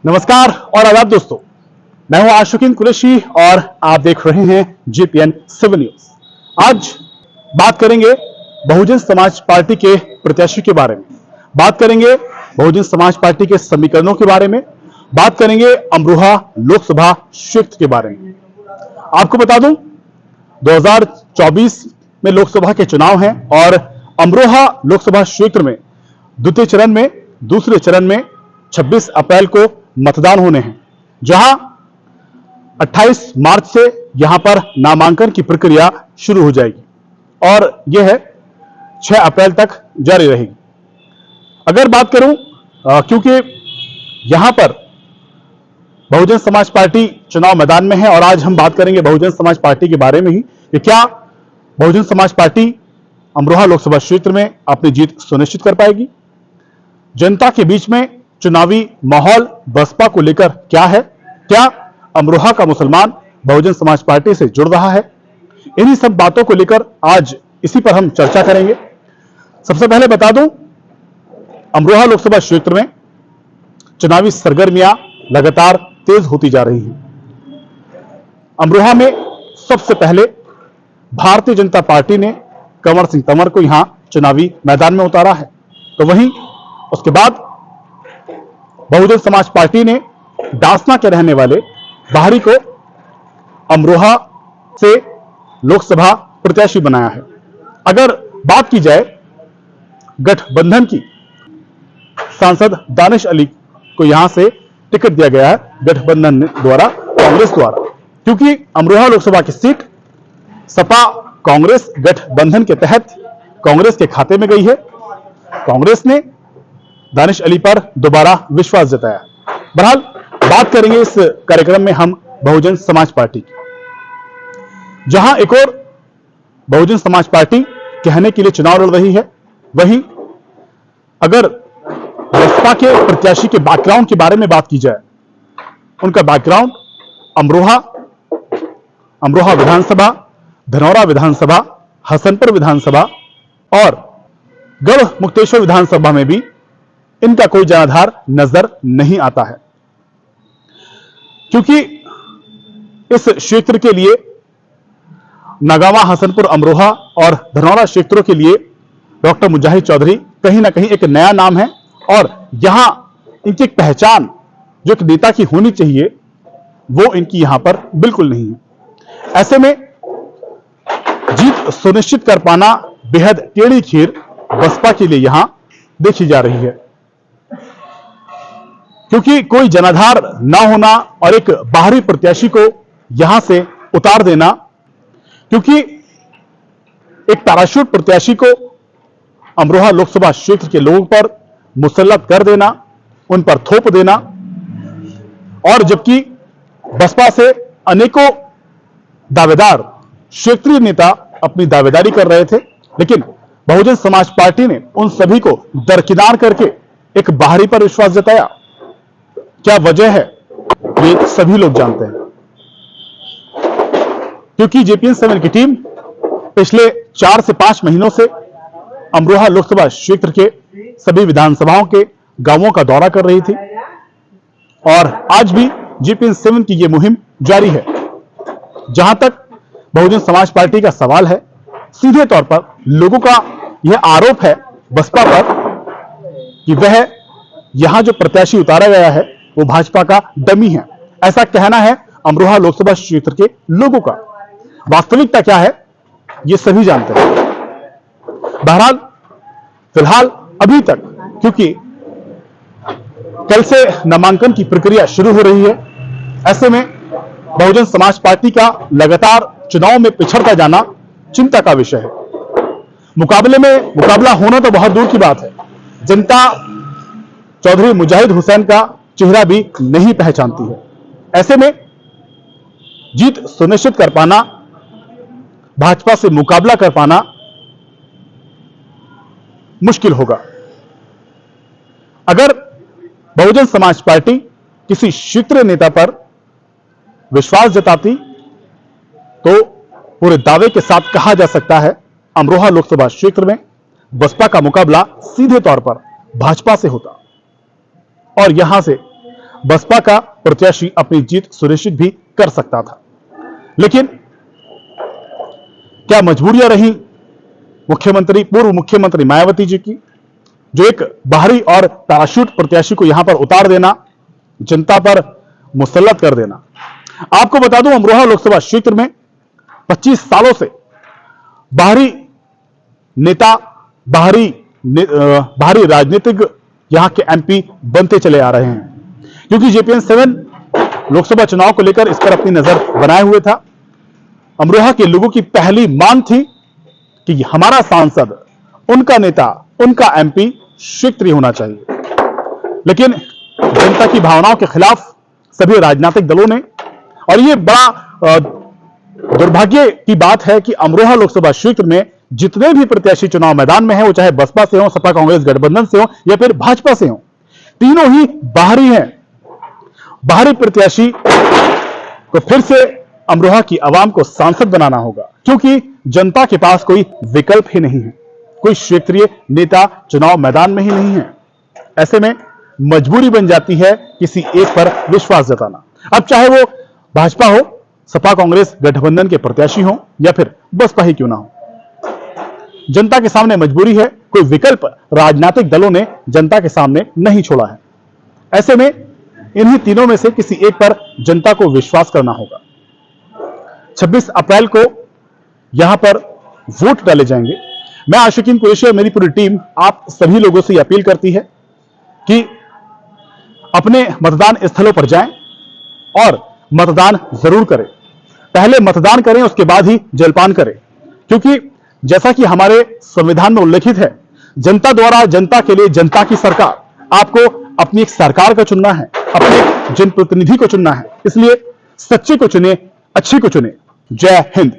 नमस्कार और आदाब दोस्तों, मैं हूं आशुकीन कुरैशी और आप देख रहे हैं जीपीएन सिविल न्यूज। आज बात करेंगे बहुजन समाज पार्टी के प्रत्याशी के बारे में, बात करेंगे बहुजन समाज पार्टी के समीकरणों के बारे में, बात करेंगे अमरोहा लोकसभा क्षेत्र के बारे में। आपको बता दूं 2024 में लोकसभा के चुनाव हैं और अमरोहा लोकसभा क्षेत्र में दूसरे चरण में 26 अप्रैल को मतदान होने हैं, जहां 28 मार्च से यहां पर नामांकन की प्रक्रिया शुरू हो जाएगी और यह 6 अप्रैल तक जारी रहेगी। अगर बात करूं क्योंकि यहां पर बहुजन समाज पार्टी चुनाव मैदान में है और आज हम बात करेंगे बहुजन समाज पार्टी के बारे में ही कि क्या बहुजन समाज पार्टी अमरोहा लोकसभा क्षेत्र में अपनी जीत सुनिश्चित कर पाएगी। जनता के बीच में चुनावी माहौल बसपा को लेकर क्या है, क्या अमरोहा का मुसलमान बहुजन समाज पार्टी से जुड़ रहा है, इन्हीं सब बातों को लेकर आज इसी पर हम चर्चा करेंगे। सबसे पहले बता दूं, अमरोहा लोकसभा क्षेत्र में चुनावी सरगर्मियां लगातार तेज होती जा रही हैं। अमरोहा में सबसे पहले भारतीय जनता पार्टी ने कंवर सिंह तंवर को यहां चुनावी मैदान में उतारा है, तो वहीं उसके बाद बहुजन समाज पार्टी ने डासना के रहने वाले बाहरी को अमरोहा से लोकसभा प्रत्याशी बनाया है। अगर बात की जाए गठबंधन की, सांसद दानिश अली को यहां से टिकट दिया गया है गठबंधन द्वारा, कांग्रेस द्वारा, क्योंकि अमरोहा लोकसभा की सीट सपा कांग्रेस गठबंधन के तहत कांग्रेस के खाते में गई है। कांग्रेस ने दानिश अली पर दोबारा विश्वास जताया। बहरहाल बात करेंगे इस कार्यक्रम में हम बहुजन समाज पार्टी की, जहां एक और बहुजन समाज पार्टी कहने के लिए चुनाव लड़ रही है, वहीं अगर बसपा के प्रत्याशी के बैकग्राउंड के बारे में बात की जाए, उनका बैकग्राउंड अमरोहा विधानसभा, धनौरा विधानसभा, हसनपुर विधानसभा और गढ़ मुक्तेश्वर विधानसभा में भी इनका कोई जनाधार नजर नहीं आता है, क्योंकि इस क्षेत्र के लिए नगावा, हसनपुर, अमरोहा और धनौरा क्षेत्रों के लिए डॉक्टर मुजाहिद चौधरी कहीं ना कहीं एक नया नाम है और यहां इनकी एक पहचान जो एक नेता की होनी चाहिए वो इनकी यहां पर बिल्कुल नहीं है। ऐसे में जीत सुनिश्चित कर पाना बेहद टेढ़ी खीर बसपा के लिए यहां देखी जा रही है, क्योंकि कोई जनाधार ना होना और एक बाहरी प्रत्याशी को यहां से उतार देना, क्योंकि एक पैराशूट प्रत्याशी को अमरोहा लोकसभा क्षेत्र के लोगों पर मुसल्लत कर देना, उन पर थोप देना, और जबकि बसपा से अनेकों दावेदार क्षेत्रीय नेता अपनी दावेदारी कर रहे थे, लेकिन बहुजन समाज पार्टी ने उन सभी को दरकिनार करके एक बाहरी पर विश्वास जताया। क्या वजह है ये सभी लोग जानते हैं, क्योंकि जेपीएन 7 की टीम पिछले 4 से 5 महीनों से अमरोहा लोकसभा क्षेत्र के सभी विधानसभाओं के गांवों का दौरा कर रही थी और आज भी जेपीएन 7 की यह मुहिम जारी है। जहां तक बहुजन समाज पार्टी का सवाल है, सीधे तौर पर लोगों का यह आरोप है बसपा पर कि वह यहां जो प्रत्याशी उतारा गया है वो भाजपा का डमी है। ऐसा कहना है अमरोहा लोकसभा क्षेत्र के लोगों का। वास्तविकता क्या है ये सभी जानते हैं। बहरहाल फिलहाल अभी तक, क्योंकि कल से नामांकन की प्रक्रिया शुरू हो रही है, ऐसे में बहुजन समाज पार्टी का लगातार चुनाव में पिछड़ता जाना चिंता का विषय है। मुकाबला होना तो बहुत दूर की बात है, जनता चौधरी मुजाहिद हुसैन का चेहरा भी नहीं पहचानती है। ऐसे में जीत सुनिश्चित कर पाना, भाजपा से मुकाबला कर पाना मुश्किल होगा। अगर बहुजन समाज पार्टी किसी क्षेत्रीय नेता पर विश्वास जताती तो पूरे दावे के साथ कहा जा सकता है अमरोहा लोकसभा क्षेत्र में बसपा का मुकाबला सीधे तौर पर भाजपा से होता और यहां से बसपा का प्रत्याशी अपनी जीत सुनिश्चित भी कर सकता था। लेकिन क्या मजबूरियां रही पूर्व मुख्यमंत्री मायावती जी की, जो एक बाहरी और पैराशूट प्रत्याशी को यहां पर उतार देना, जनता पर मुसल्लत कर देना। आपको बता दूं, अमरोहा लोकसभा क्षेत्र में 25 सालों से बाहरी नेता, बाहरी राजनीतिक यहां के एमपी बनते चले आ रहे हैं, क्योंकि JPN 7 लोकसभा चुनाव को लेकर इस पर अपनी नजर बनाए हुए था। अमरोहा के लोगों की पहली मांग थी कि हमारा सांसद, उनका नेता, उनका एमपी क्षेत्रीय होना चाहिए। लेकिन जनता की भावनाओं के खिलाफ सभी राजनीतिक दलों ने, और यह बड़ा दुर्भाग्य की बात है कि अमरोहा लोकसभा क्षेत्र में जितने भी प्रत्याशी चुनाव मैदान में हैं, वो चाहे बसपा से हो, सपा कांग्रेस गठबंधन से हो या फिर भाजपा से हो, तीनों ही बाहरी हैं। बाहरी प्रत्याशी को फिर से अमरोहा की आवाम को सांसद बनाना होगा, क्योंकि जनता के पास कोई विकल्प ही नहीं है, कोई क्षेत्रीय नेता चुनाव मैदान में ही नहीं है। ऐसे में मजबूरी बन जाती है किसी एक पर विश्वास जताना। अब चाहे वो भाजपा हो, सपा कांग्रेस गठबंधन के प्रत्याशी हो या फिर बसपा ही क्यों ना हो, जनता के सामने मजबूरी है। कोई विकल्प राजनीतिक दलों ने जनता के सामने नहीं छोड़ा है। ऐसे में इन्हीं तीनों में से किसी एक पर जनता को विश्वास करना होगा। 26 अप्रैल को यहां पर वोट डाले जाएंगे। मैं आशिकीन कुरैशी और मेरी पूरी टीम आप सभी लोगों से अपील करती है कि अपने मतदान स्थलों पर जाएं और मतदान जरूर करें। पहले मतदान करें, उसके बाद ही जलपान करें, क्योंकि जैसा कि हमारे संविधान में उल्लेखित है, जनता द्वारा, जनता के लिए, जनता की सरकार। आपको अपनी एक सरकार का चुनना है, अपने जनप्रतिनिधि को चुनना है, इसलिए सच्चे को चुने, अच्छी को चुने। जय हिंद।